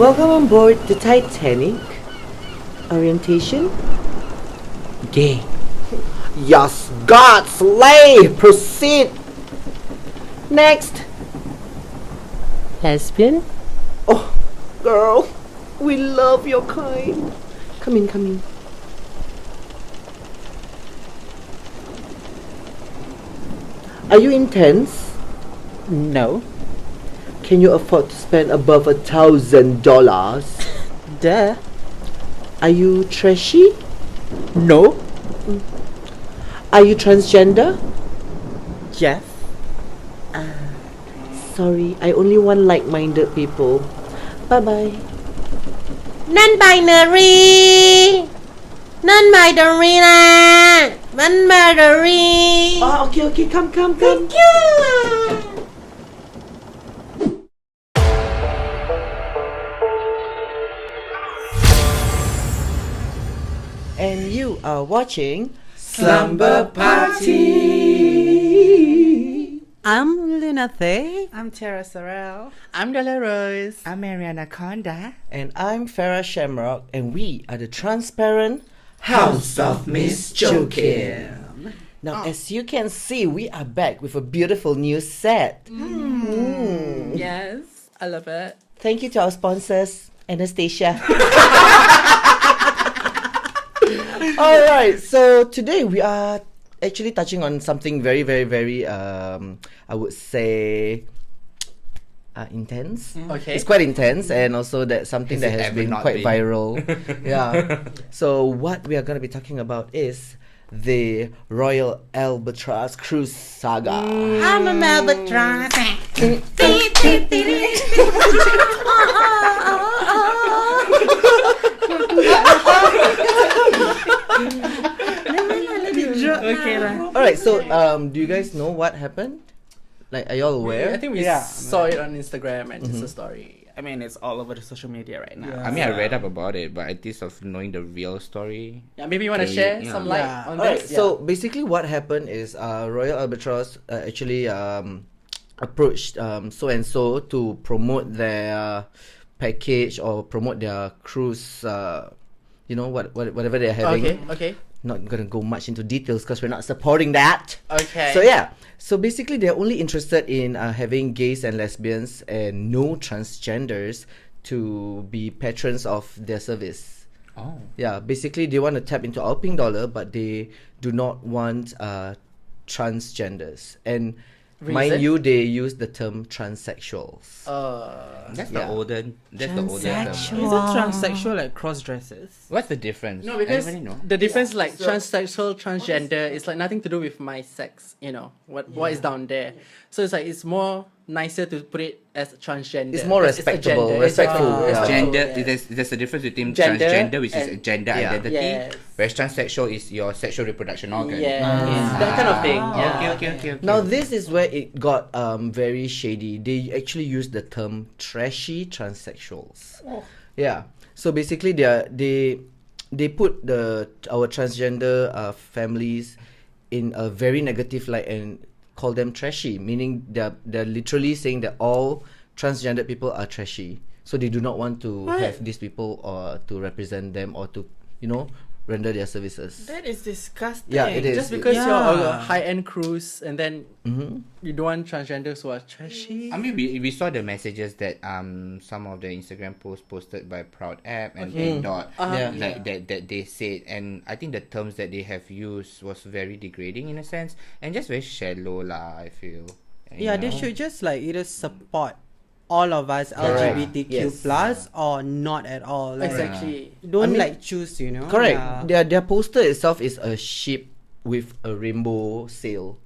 Welcome on board the Titanic. Orientation? Gay. Yes, God, slay! Proceed! Next. Lesbian? Oh, girl, we love your kind. Come in, come in. Are you intense? No. Can you afford to spend above $1,000? Duh. Are you trashy? No. Are you transgender? Yes. Sorry, I only want like-minded people. Bye-bye. Non-binary. Non-binary lah. Non-binary. Oh, okay, come. Thank you. And you are watching Slumber Party. I'm Luna Thay. I'm Tara Sorrell. I'm Della Rose. I'm Mariana Conda. and I'm Farah Shamrock, and we are the transparent House of Miss Joaquim. Now, as you can see, we are back with a beautiful new set. Yes, I love it. Thank you to our sponsors, Anastasia. All right, so today we are actually touching on something very, I would say, intense. Okay. It's quite intense, and also that something that has been quite viral. Yeah. So what we are going to be talking about is the Royal Albatross Cruise Saga. I'm a albatross. Okay lah. All right. So do you guys know what happened? Like, are y'all aware? I think we saw it on Instagram and it's a story. I mean, it's all over the social media right now. Yeah. I mean, I read up about it, but at least of knowing the real story. Yeah, maybe you want to Okay, share yeah. some light Yeah. on Alright, this. so basically what happened is Royal Albatross actually approached so and so to promote their package or promote their cruise, whatever they're having. Okay. Not gonna go much into details because we're not supporting that. Okay. So yeah, so basically they're only interested in having gays and lesbians and no transgenders to be patrons of their service. Oh. Yeah, basically they want to tap into our pink dollar, but they do not want transgenders. And mind Reason? you, they use the term transsexuals. That's Yeah. the older term. Is it transsexual like cross dressers? What's the difference? No, because Anybody know? the difference like transsexual, transgender is like nothing to do with my sex, what is down there. So it's like it's more nicer to put it as transgender. It's more because a respectable, gender. respectful, It's yeah. Gender, yeah. there's a difference between Gender transgender, which is a and- gender Yeah. identity, Yes. whereas transsexual is your sexual reproduction organ. Yes, that kind of thing. Yeah. Okay. Now this is where it got very shady. They actually use the term trashy transsexuals. Yeah. So basically they put our transgender families in a very negative light and call them trashy, meaning they're literally saying that all transgender people are trashy. So they do not want to have these people or to represent them or to render their services. That is disgusting. Yeah, it is. Just because Yeah. you're a high-end cruise and then you don't want transgenders who are trashy. I mean, we saw the messages that some of the Instagram posts posted by ParTEA and Pink Dot, Yeah. like that they said, and I think the terms that they have used was very degrading in a sense and just very shallow lah. I feel. You Yeah, they know? should just like either support all of us Correct. LGBTQ Yes. plus or not at all. Like, Exactly. don't I mean- like choose, Correct. Yeah. Their poster itself is a ship with a rainbow sail.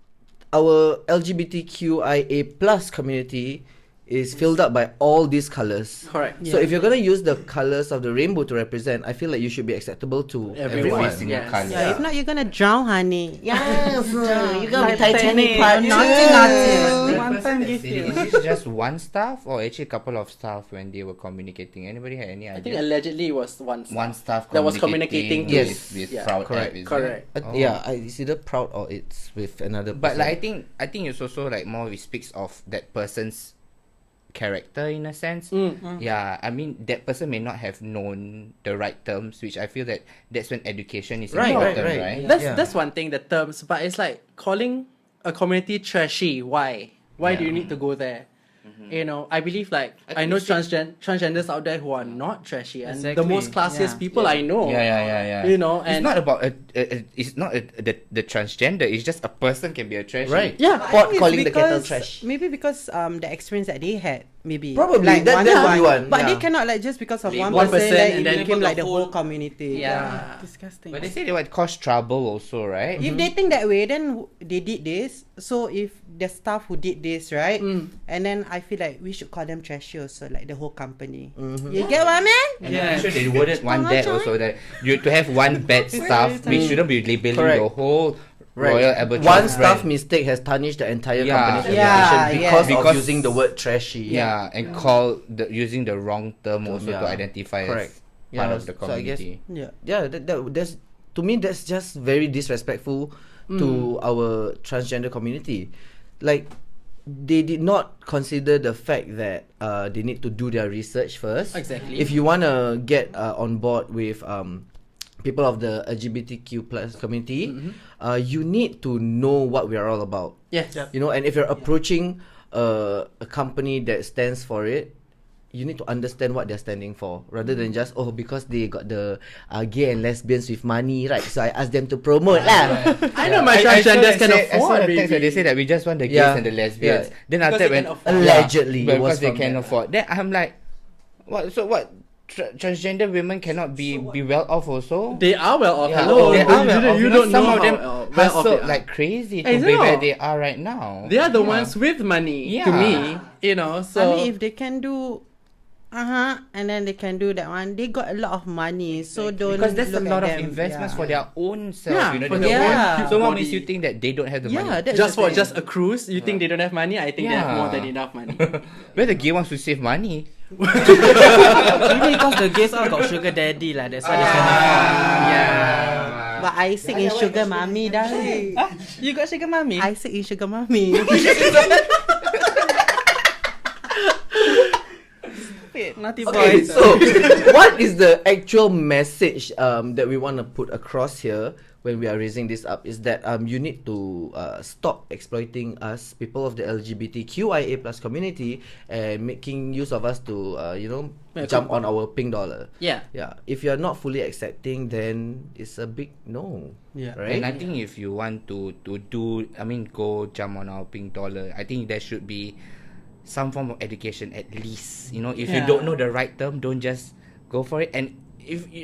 Our LGBTQIA plus community is filled up by all these colors. Correct. So if you're gonna use the colors of the rainbow to represent, I feel like you should be acceptable to everyone. Everyone. Every single Yes. colour. Yeah, if not, you're gonna drown, honey. Yes, you're gonna be Titanic Titanic. part two. One time give you. Is this just one staff or actually a couple of staff when they were communicating? Anybody had any I think idea? allegedly it was one Staff that was communicating with, to- with Yeah. Proud Correct. App, is it? Correct. Yeah, it's either proud or it's with another. But person. like I think it's also like more it speaks of that person's character in a sense. Yeah, I mean that person may not have known the right terms, which I feel that's when education is important, right? That's one thing, the terms, but it's like calling a community trashy. Why do you need to go there? You know, I believe like I know transgenders out there who are not trashy and the most classiest people I know. Yeah. You know, and it's not about the transgender. It's just a person can be a trashy. Right. Yeah, Pot I think calling it's the kettle because- trash. Maybe because the experience that they had, maybe Probably, like that's the only one, But they yeah. cannot like just because of one One person, person like, and it then became label like the the whole whole- community. Yeah. Disgusting. But they say they would cause trouble also, right? If they think that way, then they did this. So if the staff who did this, right, and then I feel like we should call them trashy also, like the whole company. You get what I mean? And I'm sure they wouldn't want that also, that you to have one bad staff, we shouldn't be labeling Correct. the whole Royal Albatross One staff brand. mistake has tarnished the entire Yeah. company's Yeah, reputation because yeah. of using the word trashy. Yeah, and call using the wrong term also to Yeah. identify Correct. as part Yeah, of the so I guess- community. Yeah. That's to me that's just very disrespectful to our transgender community. Like they did not consider the fact that they need to do their research first. Exactly. If you wanna get on board with people of the LGBTQ plus community, you need to know what we are all about. Yes. You know, and if you're approaching a company that stands for it, you need to understand what they're standing for, rather than just because they got the gay and lesbians with money, right? So I ask them to promote lah. I know my transgenders can I saw afford, the text where they baby. say that we just want the gays Yeah. and the lesbians. Yeah. Then after Because when they can afford. Allegedly, it was because they from can that. afford. Then I'm like, what? So what? Transgender women cannot be well off also. They are well off. Yeah, Hello, they are well off. you know, don't some know of them how well off hustle they are. like crazy to I be where know. they are right now. They are the ones with money to Yeah. me, you know. So I mean, if they can do, and then they can do that one, they got a lot of money. So don't Because there's a look lot at of them. investments Yeah. for their own self, Yeah, you know. for they their don't own want- so what body. makes you think that they don't have the Yeah, money? that's just the for thing. just a cruise, you think they don't have money? I think they have more than Yeah. enough money. Where the gay wants to save money? Maybe because the gays all got sugar daddy lah. That's why they But I sick in sugar mommy, darling. You got sugar mommy? I sick in sugar mommy. Naughty Okay, boys. so what is the actual message that we want to put across here when we are raising this up is that you need to stop exploiting us, people of the LGBTQIA plus community, and making use of us to jump on our pink dollar. Yeah. Yeah. If you're not fully accepting, then it's a big no. Yeah. Right. And I think if you want to go jump on our pink dollar, I think there should be some form of education at least. You know, if you don't know the right term, don't just go for it. And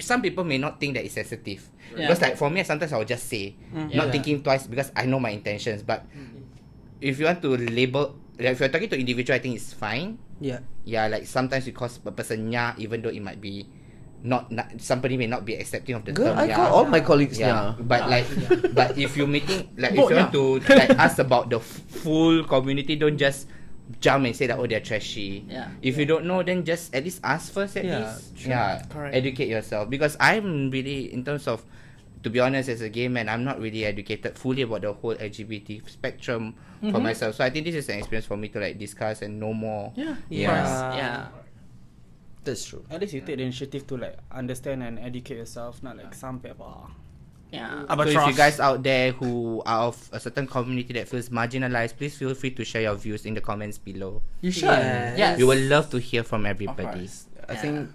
some people may not think that it's sensitive. Yeah. Because like for me, sometimes I will just say, not thinking twice because I know my intentions. But if you want to label, like if you're talking to individual, I think it's fine. Yeah. Yeah, like sometimes you call a person nya, even though it might be not somebody may not be accepting of the Girl, term I call all my colleagues yeah, nya. but like, but if you're meeting, like Both, if you want to like ask about the full community, don't just jump and say that they're trashy. Yeah. If you don't know, then just at least ask first. At least, yeah, Correct. educate yourself. Because I'm really, in terms of, to be honest, as a gay man, I'm not really educated fully about the whole LGBT spectrum for myself. So I think this is an experience for me to like discuss and know more. Yeah. Yeah. Yeah. That's true. At least you take the initiative to like understand and educate yourself, not like some people. Yeah. So if you guys out there who are of a certain community that feels marginalized, please feel free to share your views in the comments below. You should. Yes. Yes. We would love to hear from everybody. I think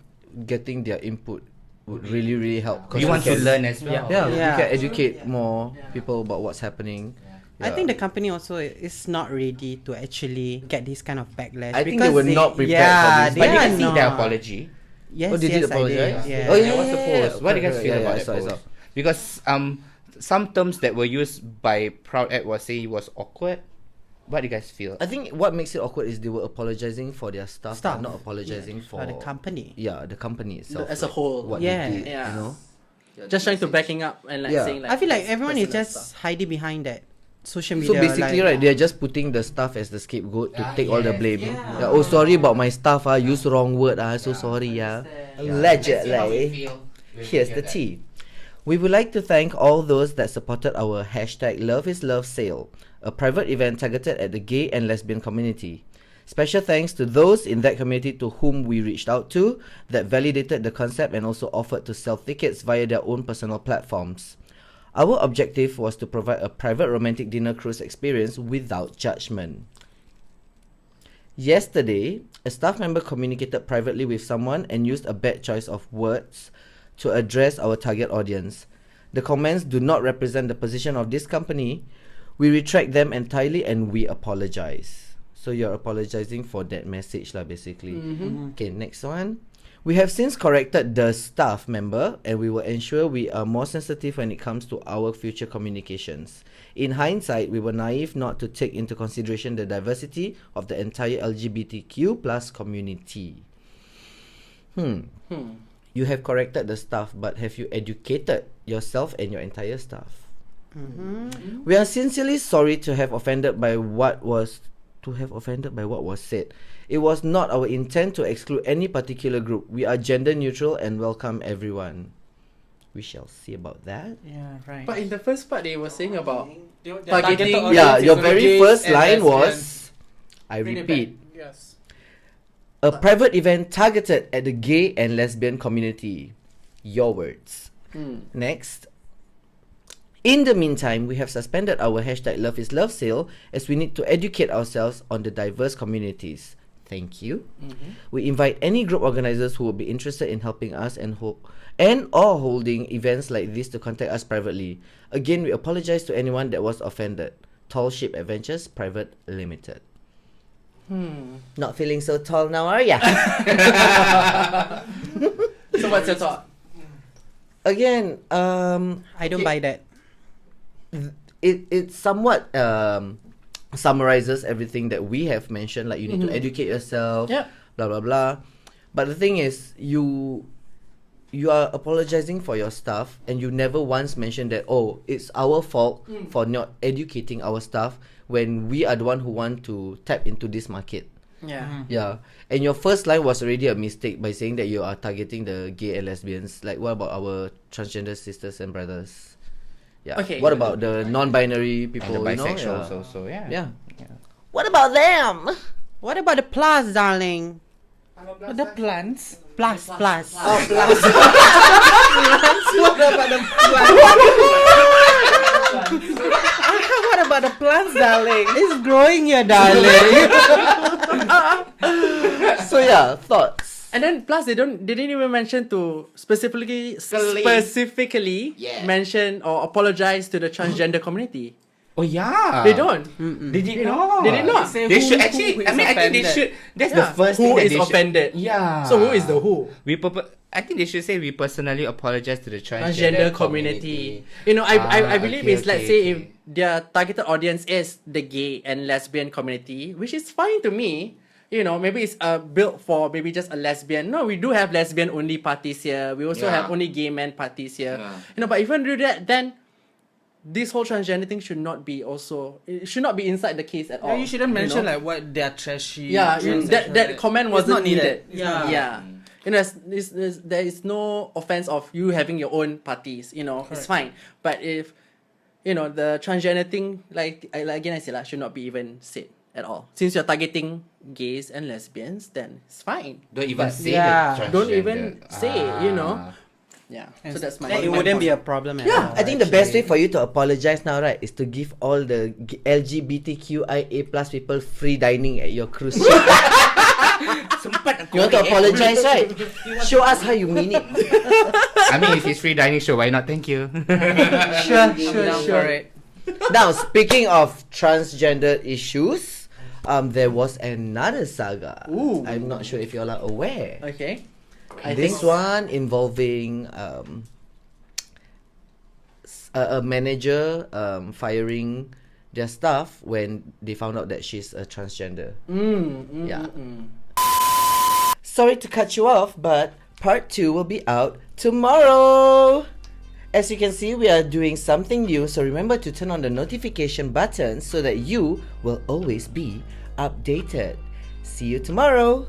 getting their input would really, really help. 'cause You want to can- learn as well. Yeah, we Yeah. can educate more people about what's happening. I think the company also is not ready to actually get this kind of backlash. I think they because were not prepared for yeah, this. They But did are you see their not. apology? Yes, Oh, they did yes, apologize? I did. Yeah. Oh, yeah, What's the post? What do you guys correct, feel yeah, about I that saw, I post? saw. Because some terms that were used by Proud Act was saying was awkward. What do you guys feel? I think what makes it awkward is they were apologizing for their staff, Staff. not apologizing for For the company. Yeah, the company itself. As a whole. What Yeah. they did, Yeah. you know? Just trying to backing up and like Yeah. saying like. I feel like everyone is personal just stuff. hiding behind that social So media. basically, right, they're just putting the staff as the scapegoat to take all the blame. Yeah, oh, sorry about my staff. Use wrong word. So sorry. Allegedly. Here's the tea. We would like to thank all those that supported our hashtag Love is Love sale, a private event targeted at the gay and lesbian community. Special thanks to those in that community to whom we reached out to that validated the concept and also offered to sell tickets via their own personal platforms. Our objective was to provide a private romantic dinner cruise experience without judgment. Yesterday, a staff member communicated privately with someone and used a bad choice of words to address our target audience. The comments do not represent the position of this company. We retract them entirely and we apologize. So you're apologizing for that message lah, basically. Okay, next one. We have since corrected the staff member and we will ensure we are more sensitive when it comes to our future communications. In hindsight, we were naive not to take into consideration the diversity of the entire LGBTQ plus community. You have corrected the staff, but have you educated yourself and your entire staff? We are sincerely sorry to have offended by what was said. It was not our intent to exclude any particular group. We are gender neutral and welcome everyone. We shall see about that. Yeah, right. But in the first part, they were saying about Targeted targeting. audience Yeah, is your on very gays first and line lesbians. was, I repeat, Yes. a private event targeted at the gay and lesbian community. Your words. Next. In the meantime, we have suspended our hashtag Love is Love sale as we need to educate ourselves on the diverse communities. Thank you. We invite any group organizers who will be interested in helping us and or holding events like this to contact us privately. Again, we apologize to anyone that was offended. Tall Ship Adventures Private Limited. Not feeling so tall now, are ya? So what's your thought? Again, I don't buy that. it somewhat summarizes everything that we have mentioned. Like you need to educate yourself, Yep. blah blah blah. But the thing is, you are apologizing for your staff, and you never once mentioned that it's our fault for not educating our staff when we are the one who want to tap into this market. Yeah. Yeah, and your first line was already a mistake by saying that you are targeting the gay and lesbians. Like, what about our transgender sisters and brothers? Yeah. Okay. What about the non-binary people? And the you know? bisexuals Yeah. also, yeah. Yeah. What about them? What about the plus, darling? The plants. Plus. Oh, plus. What about the plants, darling? It's growing here, darling. So yeah, thoughts. And then plus they didn't even mention to specifically mention or apologize to the transgender community. Oh yeah. They don't. They did not. They did not. They should actually. I mean, I think they should. That's the first Who thing that is they should- offended? Yeah. So who is the who? I think they should say we personally apologize to the Transgender community. You know, I believe okay, it's let's okay, say if their targeted audience is the gay and lesbian community, which is fine to me. You know, maybe it's built for maybe just a lesbian. No, we do have lesbian only parties here. We also have only gay men parties here. Yeah. You know, but if you want to do that, then this whole transgender thing should not be inside the case at all. You shouldn't mention know? like what they're trashy. Yeah, transsexual, that like, comment it's wasn't not needed. needed. Yeah. You know, there is no offense of you having your own parties. You know, it's fine. But if you know the transgender thing, like again I said, should not be even said at all. Since you're targeting gays and lesbians, then it's fine. Don't even say yeah. the Don't transgender. even say it, you know. Yeah. And So that's my. It wouldn't be a problem at all. I think the best way for you to apologize now, right, is to give all the LGBTQIA plus people free dining at your cruise ship. You want to apologize, right? Show us how you mean it. I mean, if it's free dining show, why not? Thank you. Sure. Alright. Now, speaking of transgender issues, there was another saga. Ooh. I'm not sure if you all are aware. Okay. This one involving a manager firing their staff when they found out that she's a transgender. Yeah. Sorry to cut you off, but part 2 will be out tomorrow. As you can see, we are doing something new, so remember to turn on the notification button so that you will always be updated. See you tomorrow.